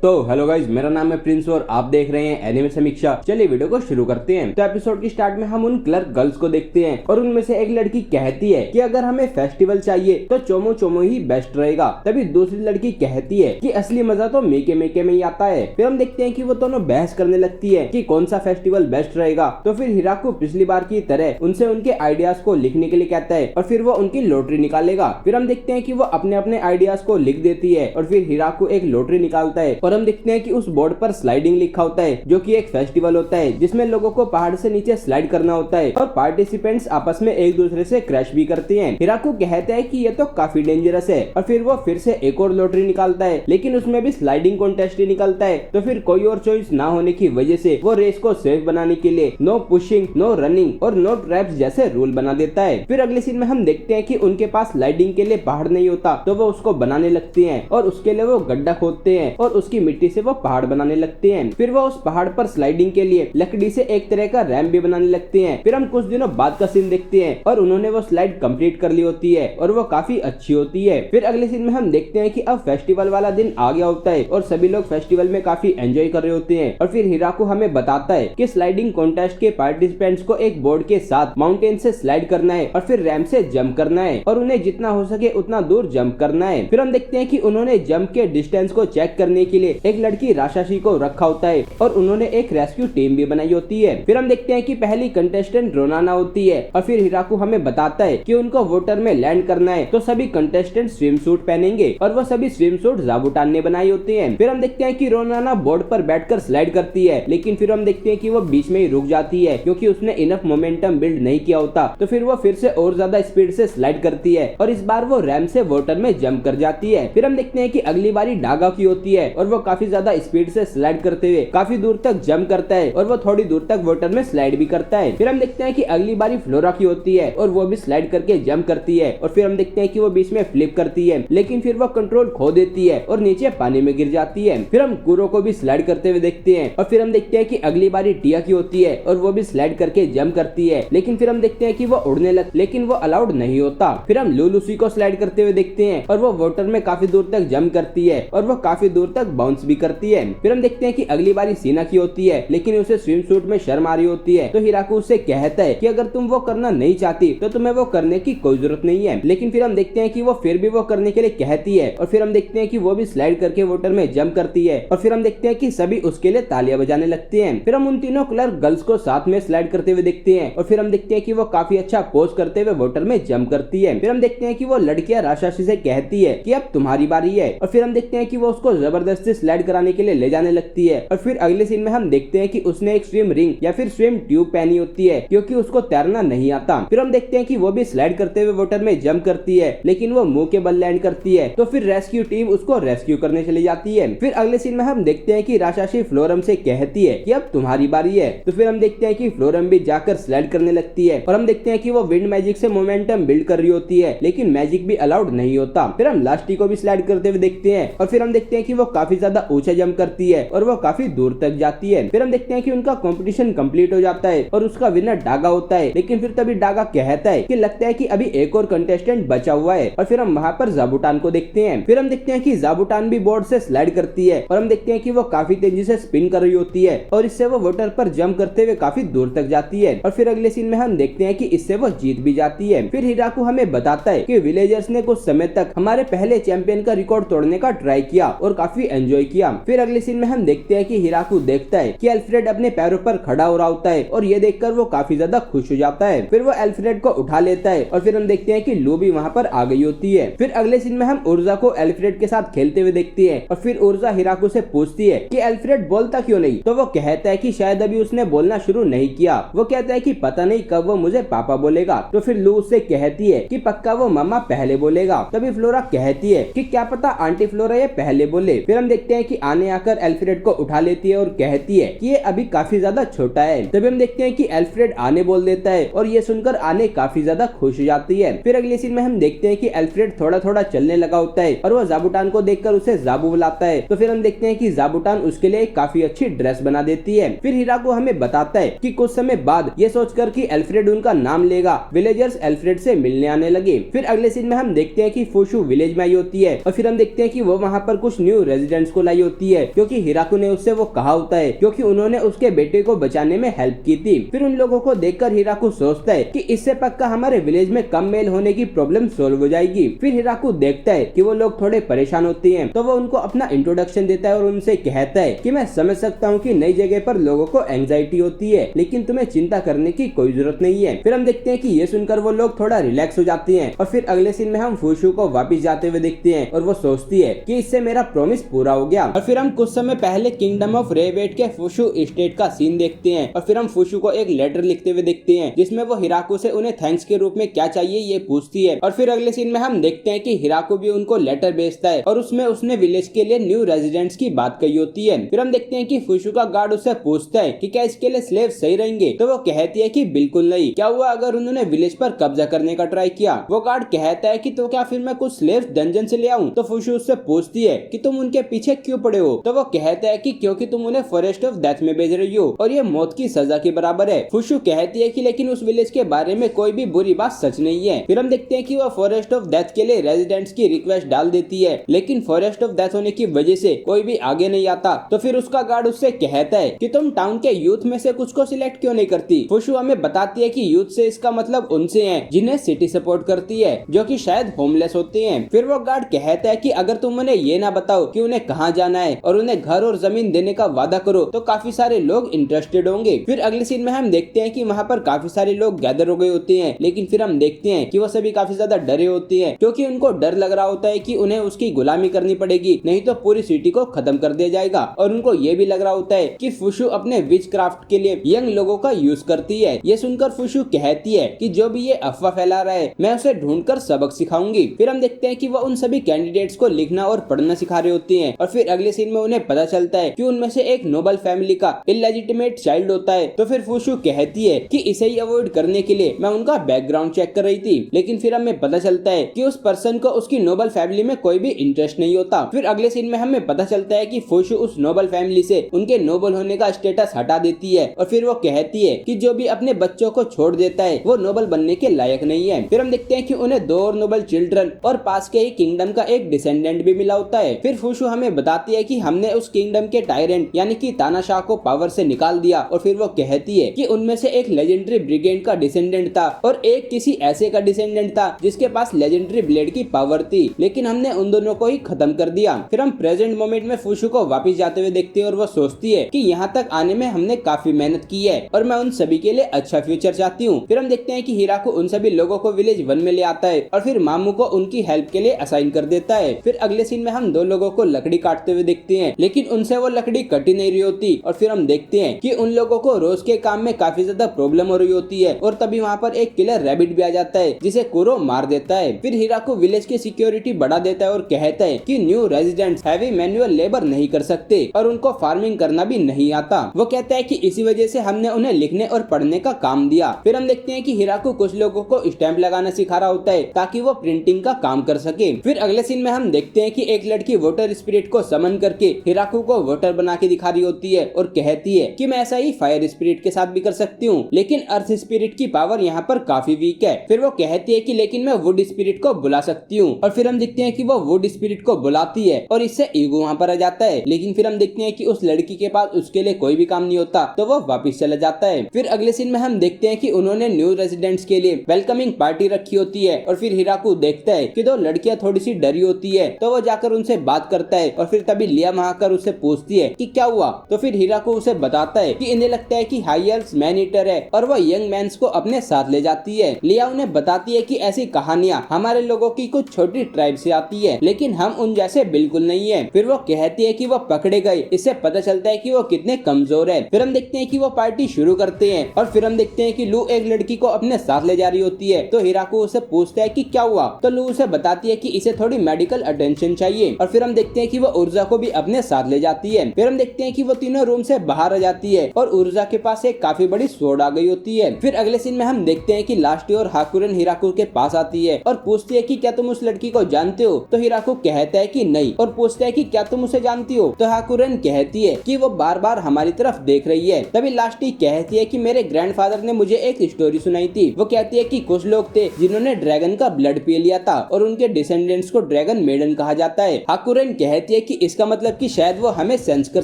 तो hello guys, मेरा नाम है प्रिंस और आप देख रहे हैं एनिमे समीक्षा। चलिए वीडियो को शुरू करते हैं। तो एपिसोड की स्टार्ट में हम उन क्लर्क गर्ल्स को देखते हैं और उनमें से एक लड़की कहती है कि अगर हमें फेस्टिवल चाहिए तो चोमो चोमो ही बेस्ट रहेगा। तभी दूसरी लड़की कहती है कि असली मजा तो मेके मेके में ही आता है। फिर हम देखते हैं कि वो दोनों बहस करने लगती है कि कौन सा फेस्टिवल बेस्ट रहेगा। तो फिर हिराकू पिछली बार की तरह उनसे उनके आइडियाज को लिखने के लिए कहता है और फिर वो उनकी लॉटरी निकालेगा। फिर हम देखते हैं कि वो अपने अपने आइडियाज को लिख देती है और फिर हिराकू एक लॉटरी निकालता है और हम देखते हैं कि उस बोर्ड पर स्लाइडिंग लिखा होता है, जो कि एक फेस्टिवल होता है जिसमें लोगों को पहाड़ से नीचे स्लाइड करना होता है और पार्टिसिपेंट्स आपस में एक दूसरे से क्रैश भी करते हैं। हिराकू कहता है कि ये तो काफी डेंजरस है और फिर वो फिर से एक और लॉटरी निकालता है, लेकिन उसमें भी स्लाइडिंग कॉन्टेस्ट ही निकलता है। तो फिर कोई और चॉइस ना होने की वजह से वो रेस को सेफ बनाने के लिए नो पुशिंग, नो रनिंग और नो ट्रैप्स जैसे रूल बना देता है। फिर अगले सीन में हम देखते हैं कि उनके पास स्लाइडिंग के लिए पहाड़ नहीं होता, तो वो उसको बनाने लगती हैं और उसके लिए वो गड्ढा खोदते हैं और उसकी मिट्टी से वो पहाड़ बनाने लगते हैं। फिर वो उस पहाड़ पर स्लाइडिंग के लिए लकड़ी से एक तरह का रैंप भी बनाने लगते हैं। फिर हम कुछ दिनों बाद का सीन देखते हैं और उन्होंने वो स्लाइड कंप्लीट कर ली होती है और वो काफी अच्छी होती है। फिर अगले सीन में हम देखते हैं कि अब फेस्टिवल वाला दिन आ गया होता है और सभी लोग फेस्टिवल में काफी एंजॉय कर रहे होते हैं। और फिर हिराकू हमें बताता है कि स्लाइडिंग कॉन्टेस्ट के पार्टिसिपेंट्स को एक बोर्ड के साथ माउंटेन से स्लाइड करना है और फिर रैंप से जंप करना है और उन्हें जितना हो सके उतना दूर जंप करना है। फिर हम देखते हैं कि उन्होंने जंप के डिस्टेंस को चेक करने के लिए एक लड़की राशाशी को रखा होता है और उन्होंने एक रेस्क्यू टीम भी बनाई होती है। फिर हम देखते हैं कि पहली कंटेस्टेंट रोनाना होती है और फिर हिराकू हमें बताता है कि उनको वाटर में लैंड करना है, तो सभी कंटेस्टेंट स्विम सूट पहनेंगे और वो सभी स्विम सूट जाबुटान ने बनाई होती हैं। फिर हम देखते हैं कि रोनाना बोर्ड पर बैठकर स्लाइड करती है, लेकिन फिर हम देखते हैं कि वो बीच में ही रुक जाती है क्योंकि उसने इनफ मोमेंटम बिल्ड नहीं किया होता। तो फिर वो फिर से और ज्यादा स्पीड से स्लाइड करती है और इस बार वो रैंप से वाटर में जंप कर जाती है। फिर हम देखते हैं कि अगली बारी डागा की होती है और वो काफी ज्यादा स्पीड से स्लाइड करते हुए काफी दूर तक जंप करता है और वो थोड़ी दूर तक वाटर में स्लाइड भी करता है। फिर हम देखते हैं कि अगली बारी फ्लोरा की होती है और वो भी स्लाइड करके जंप करती है और फिर हम देखते हैं कि वो बीच में फ्लिप करती है, लेकिन फिर वो कंट्रोल खो देती है और नीचे पानी में गिर जाती है। फिर हम कुरो को भी स्लाइड करते हुए देखते हैं और फिर हम देखते हैं कि अगली बारी टिया की होती है और वो भी स्लाइड करके जंप करती है, लेकिन फिर हम देखते हैं कि वो उड़ने लगती, लेकिन वो अलाउड नहीं होता। फिर हम लुलुसी को स्लाइड करते हुए देखते हैं और वो वाटर में काफी दूर तक जंप करती है और वो काफी दूर तक बाउंस भी करती है। फिर हम देखते हैं कि अगली बारी सीना की होती है, लेकिन उसे स्विम सूट में शर्म आ रही होती है। तो हिराकू उससे कहता है कि अगर तुम वो करना नहीं चाहती तो तुम्हें वो करने की कोई जरूरत नहीं है, लेकिन फिर हम देखते हैं कि वो फिर भी वो करने के लिए कहती है और फिर हम देखते हैं कि वो भी स्लाइड करके वाटर में जंप करती है और फिर हम देखते हैं कि सभी उसके लिए तालियां बजाने लगते हैं। फिर हम उन तीनों क्लर्क गर्ल्स को साथ में स्लाइड करते हुए देखते हैं और फिर हम देखते हैं कि वो काफी अच्छा पोज करते हुए वाटर में जंप करती है। फिर हम देखते हैं कि वो लड़कियां राशाशी से कहती है कि अब तुम्हारी बारी है और फिर हम देखते हैं कि वो उसको जबरदस्ती स्लाइड कराने के लिए ले जाने लगती है। और फिर अगले सीन में हम देखते हैं कि उसने एक स्विम रिंग या फिर स्विम ट्यूब पहनी होती है क्योंकि उसको तैरना नहीं आता। फिर हम देखते हैं कि वो भी स्लाइड करते हुए वाटर में जंप करती है, लेकिन वो मुंह के बल लैंड करती है। तो फिर रेस्क्यू टीम उसको रेस्क्यू करने चली जाती है। फिर अगले सीन में हम देखते हैं कि राशाशी फ्लोरम से कहती है कि अब तुम्हारी बारी है। तो फिर हम देखते हैं कि फ्लोरम भी जाकर स्लाइड करने लगती है और हम देखते हैं कि वो विंड मैजिक से मोमेंटम बिल्ड कर रही होती है, लेकिन मैजिक भी अलाउड नहीं होता। फिर हम लास्टी को भी स्लाइड करते हुए देखते हैं और फिर हम देखते हैं कि वो काफी ज्यादा ऊंचा जंप करती है और वो काफी दूर तक जाती है। फिर हम देखते हैं कि उनका कंपटीशन कंप्लीट हो जाता है और उसका विनर डागा होता है, लेकिन फिर तभी डागा कहता है कि लगता है कि अभी एक और कंटेस्टेंट बचा हुआ है और फिर हम वहां पर जाबुटान को देखते हैं। फिर हम देखते हैं कि जाबुटान भी बोर्ड से स्लाइड करती है और हम देखते हैं कि वो काफी तेजी से स्पिन कर रही होती है और इससे वो वाटर पर जंप करते हुए काफी दूर तक जाती है और फिर अगले सीन में हम देखते हैं कि इससे वो जीत भी जाती है। फिर हिराकू हमें बताता है कि विलेजर्स ने कुछ समय तक हमारे पहले चैंपियन का रिकॉर्ड तोड़ने का ट्राई किया और काफी एंजॉय किया। फिर अगले सीन में हम देखते हैं कि हिराकू देखता है कि अल्फ्रेड अपने पैरों पर खड़ा हो रहा होता है और ये देखकर वो काफी ज्यादा खुश हो जाता है। फिर वो अल्फ्रेड को उठा लेता है और फिर हम देखते हैं कि लू भी वहाँ पर आ गई होती है। फिर अगले सीन में हम उर्जा को अल्फ्रेड के साथ खेलते हुए देखते हैं और फिर उर्जा हिराकू से पूछती है कि अल्फ्रेड बोलता क्यों नहीं। तो वो कहता है कि शायद अभी उसने बोलना शुरू नहीं किया। वो कहता है कि पता नहीं कब वो मुझे पापा बोलेगा। तो फिर लू उससे कहती है कि पक्का वो मामा पहले बोलेगा। तभी फ्लोरा कहती है कि क्या पता आंटी फ्लोरा ये पहले बोले। फिर हम देखते हैं कि आने आकर अल्फ्रेड को उठा लेती है और कहती है कि ये अभी काफी ज्यादा छोटा है। तभी हम देखते हैं कि अल्फ्रेड आने बोल देता है और ये सुनकर आने काफी ज्यादा खुश हो जाती है। फिर अगले सीन में हम देखते हैं कि अल्फ्रेड थोड़ा थोड़ा चलने लगा होता है और वो जाबुटान को देखकर उसे जाबू बुलाता है। तो फिर हम देखते हैं कि जाबुटान उसके लिए एक काफी अच्छी ड्रेस बना देती है। फिर हिराकू हमें बताता है कि कुछ समय बाद ये सोचकर कि अल्फ्रेड उनका नाम लेगा, विलेजर्स अल्फ्रेड से मिलने आने लगे। फिर अगले सीन में हम देखते हैं कि फुशु विलेज में आई होती है और फिर हम देखते हैं कि वो वहाँ पर कुछ न्यू रेजिडेंट्स रेजिडेंस को लाई होती है, क्योंकि हिराकू ने उससे वो कहा होता है, क्योंकि उन्होंने उसके बेटे को बचाने में हेल्प की थी। फिर उन लोगों को देखकर हिराकू सोचता है कि इससे पक्का हमारे विलेज में कम मेल होने की प्रॉब्लम सॉल्व हो जाएगी। फिर हिराकू देखता है कि वो लोग थोड़े परेशान होते हैं, तो वो उनको अपना इंट्रोडक्शन देता है और उनसे कहता है कि मैं समझ सकता हूँ कि नई जगह पर लोगों को एंजाइटी होती है, लेकिन तुम्हें चिंता करने की कोई जरूरत नहीं है। फिर हम देखते हैं कि ये सुनकर वो लोग थोड़ा रिलैक्स हो जाते हैं और फिर अगले सीन में हम फुशु को वापस जाते हुए देखते हैं और वो सोचती है कि इससे मेरा प्रॉमिस पूरा हो गया। और फिर हम कुछ समय पहले किंगडम ऑफ रेवेट के फुशु स्टेट का सीन देखते हैं और फिर हम फुशु को एक लेटर लिखते हुए देखते हैं जिसमें वो हिराकू से उन्हें थैंक्स के रूप में क्या चाहिए ये पूछती है। और फिर अगले सीन में हम देखते हैं कि हिराकू भी उनको लेटर भेजता है और उसमें उसने विलेज के लिए न्यू रेजिडेंट्स की बात कही होती है। फिर हम देखते हैं कि फुशु का गार्ड उससे पूछता है कि क्या इसके लिए स्लेव सही रहेंगे, तो वो कहती है कि बिल्कुल नहीं, क्या हुआ अगर उन्होंने विलेज पर कब्जा करने का ट्राई किया। वो गार्ड कहता है कि तो क्या फिर मैं कुछ स्लेव्स डंजन से ले आऊं। तो फुशु उससे पूछती है कि तुम उनके पीछे क्यों पड़े हो। तो वो कहता है कि क्योंकि तुम उन्हें फॉरेस्ट ऑफ डेथ में भेज रही हो और ये मौत की सजा के बराबर है। फुशु कहती है कि लेकिन उस विलेज के बारे में कोई भी बुरी बात सच नहीं है। फिर हम देखते हैं कि वो फॉरेस्ट ऑफ डेथ के लिए रेजिडेंट्स की रिक्वेस्ट डाल देती है, लेकिन फॉरेस्ट ऑफ डेथ होने की वजह से कोई भी आगे नहीं आता। तो फिर उसका गार्ड उससे कहता है कि तुम टाउन के यूथ में से कुछ को सिलेक्ट क्यों नहीं करती। फुशु हमें बताती है कि यूथ से इसका मतलब उनसे है जिन्हें सिटी सपोर्ट करती है, जो कि शायद होमलेस होते हैं। फिर वो गार्ड कहता है कि अगर तुम उन्हें ये ना बताओ कि उन्हें कहाँ जाना है और उन्हें घर और जमीन देने का वादा करो तो काफी सारे लोग इंटरेस्टेड होंगे। फिर अगले सीन में हम देखते हैं कि वहाँ पर काफी सारे लोग गैदर हो गए होते हैं, लेकिन फिर हम देखते हैं कि वो सभी काफी ज्यादा डरे होते हैं, क्योंकि उनको डर लग रहा होता है कि उन्हें उसकी गुलामी करनी पड़ेगी, नहीं तो पूरी सिटी को खत्म कर दिया जाएगा। और उनको ये भी लग रहा होता है कि फुशु अपने विच क्राफ्ट के लिए यंग लोगों का यूज करती है। ये सुनकर फुशु कहती है कि जो भी ये अफवाह फैला रहा है मैं उसे ढूंढकर सबक सिखाऊंगी। फिर हम देखते हैं कि वो उन सभी कैंडिडेट्स को लिखना और पढ़ना सिखा रहे होते हैं और फिर अगले सीन में उन्हें पता चलता है कि उनमें से एक नोबल फैमिली का इलेजिटिमेट चाइल्ड होता है। तो फिर फुशु कहती है कि इसे ही अवॉइड करने के लिए मैं उनका बैकग्राउंड चेक कर रही थी, लेकिन फिर हमें पता चलता है कि उस पर्सन को उसकी नोबल फैमिली में कोई भी इंटरेस्ट नहीं होता। फिर अगले सीन में हमें पता चलता है कि फुशु उस नोबल फैमिली से उनके नोबल होने का स्टेटस हटा देती है और फिर वो कहती है कि जो भी अपने बच्चों को छोड़ देता है वो नोबल बनने के लायक नहीं है। फिर हम देखते हैं कि उन्हें 2 और नोबल चिल्ड्रन और पास के ही किंगडम का एक डिसेंडेंट भी मिला होता है। फिर फुशु हमें बताती है कि हमने उस किंगडम के टायरेंट यानी कि तानाशाह को पावर से निकाल दिया और फिर वो कहती है कि उनमें से एक लेजेंडरी ब्रिगेड का डिसेंडेंट था और एक किसी ऐसे का डिसेंडेंट था जिसके पास लेजेंडरी ब्लेड की पावर थी, लेकिन हमने उन दोनों को ही खत्म कर दिया। फिर हम प्रेजेंट मोमेंट में फुशु को वापस जाते हुए देखते हैं और वो सोचती है कि यहाँ तक आने में हमने काफी मेहनत की है और मैं उन सभी के लिए अच्छा फ्यूचर चाहती हूँ। फिर हम देखते हैं कि हिराकू उन सभी लोगों को विलेज 1 में ले आता है और फिर मामू को उनकी हेल्प के लिए असाइन कर देता है। फिर अगले सीन में हम 2 लोगों को लकड़ी काटते हुए देखते हैं, लेकिन उनसे वो लकड़ी कटी नहीं रही होती और फिर हम देखते हैं कि उन लोगों को रोज के काम में काफी ज्यादा प्रॉब्लम हो रही होती है और तभी वहाँ पर एक किलर रैबिट भी आ जाता है जिसे कुरो मार देता है। फिर हिराकू विलेज की सिक्योरिटी बढ़ा देता है और कहता है कि new residents heavy manual labour नहीं कर सकते और उनको फार्मिंग करना भी नहीं आता। वो कहता है कि इसी वजह से हमने उन्हें लिखने और पढ़ने का काम दिया। फिर हम देखते हैं कि हिराकू कुछ लोगों को स्टैंप लगाना सिखा रहा होता है ताकि वो प्रिंटिंग का काम कर सके। फिर अगले सीन में हम देखते हैं कि एक लड़की वाटर स्पिरिट को समन करके हिराकू को वाटर बना के दिखा रही होती है और कहती है कि मैं ऐसा ही फायर स्पिरिट के साथ भी कर सकती हूँ, लेकिन अर्थ स्पिरिट की पावर यहाँ पर काफी वीक है। फिर वो कहती है कि लेकिन मैं वुड स्पिरिट को बुला सकती हूँ और फिर हम देखते हैं कि वो वुड स्पिरिट को बुलाती है और इससे ईगो वहाँ पर आ जाता है, लेकिन फिर हम देखते हैं कि उस लड़की के पास उसके लिए कोई भी काम नहीं होता तो वो वापस चला जाता है। फिर अगले सीन में हम देखते हैं कि उन्होंने न्यू रेजिडेंट्स के लिए वेलकमिंग पार्टी रखी होती है और फिर हिराकू देखता है कि 2 लड़कियां थोड़ी सी डरी होती है तो वो जाकर उनसे बात करता है और फिर तभी लिया वहां कर उससे पूछती है कि क्या हुआ। तो फिर हिराकू उसे बताता है कि इन्हें लगता है कि हाइयर्स मैन ईटर है और वो यंग मैंस को अपने साथ ले जाती है। लिया उन्हें बताती है कि ऐसी कहानियां हमारे लोगों की कुछ छोटी ट्राइब से आती है, लेकिन हम उन जैसे बिल्कुल नहीं है। फिर वो कहती है कि वो पकड़े गए, इससे पता चलता है कि वो कितने कमजोर है। फिर हम देखते हैं कि वो पार्टी शुरू करते हैं और फिर हम देखते हैं कि लू एक लड़की को अपने साथ ले जा रही होती है तो हिराकू उसे पूछता है कि क्या हुआ। तो लू उसे बताती है कि इसे थोड़ी मेडिकल अटेंशन चाहिए और फिर हम देखते हैं कि वो ऊर्जा को भी अपने साथ ले जाती है। फिर हम देखते हैं कि वो तीनों रूम से बाहर आ जाती है और ऊर्जा के पास एक काफी बड़ी स्वॉर्ड आ गई होती है। फिर अगले सीन में हम देखते हैं कि लास्टी और हाकुरन हिराकू के पास आती है और पूछती है कि क्या तुम उस लड़की को जानते हो। तो हिराकू कहता है कि नहीं और पूछता है कि क्या तुम उसे जानती हो। तो हाकुरन कहती है कि वो बार बार हमारी तरफ देख रही है। तभी लास्टी कहती है कि मेरे ग्रैंडफादर ने मुझे एक स्टोरी सुनाई थी। वो कहती है कि कुछ लोग थे जिन्होंने ड्रैगन का ब्लड पी लिया था और उनके डिसेंडेंट्स को ड्रैगन मेडन कहा जाता है। हाकुरन कहती है कि इसका मतलब कि शायद वो हमें सेंस कर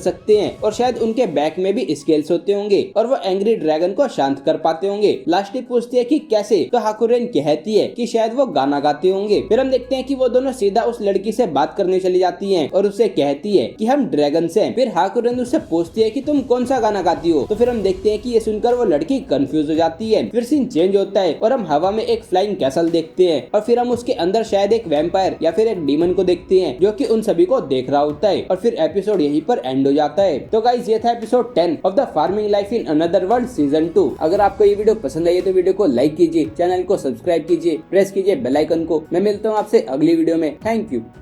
सकते हैं और शायद उनके बैक में भी स्केल्स होते होंगे और वो एंग्री ड्रैगन को शांत कर पाते होंगे। लास्टी पूछती है कि कैसे, तो हाकुरेन कहती है कि शायद वो गाना गाते होंगे। फिर हम देखते हैं कि वो दोनों सीधा उस लड़की से बात करने चली जाती हैं और उससे कहती है कि हम ड्रैगन्स हैं। फिर हाकुरेन उससे पूछती है कि तुम कौन सा गाना गाती हो। तो फिर हम देखते हैं कि ये सुनकर वो लड़की कंफ्यूज हो जाती है। फिर सीन चेंज होता है और हम हवा में एक फ्लाइंग कैसल देखते हैं और फिर हम उसके अंदर शायद एक वैम्पायर या फिर एक डीमन को देखते हैं जो कि उन सभी को देख रहा होता है और फिर एपिसोड यहीं पर एंड हो जाता है। तो गाइस ये था episode 10 of the farming life in another world season 2। अगर आपको ये वीडियो पसंद आई तो वीडियो को लाइक कीजिए, चैनल को सब्सक्राइब कीजिए, प्रेस कीजिए बेल आइकन को। मैं मिलता हूँ आपसे अगली वीडियो में। Thank you.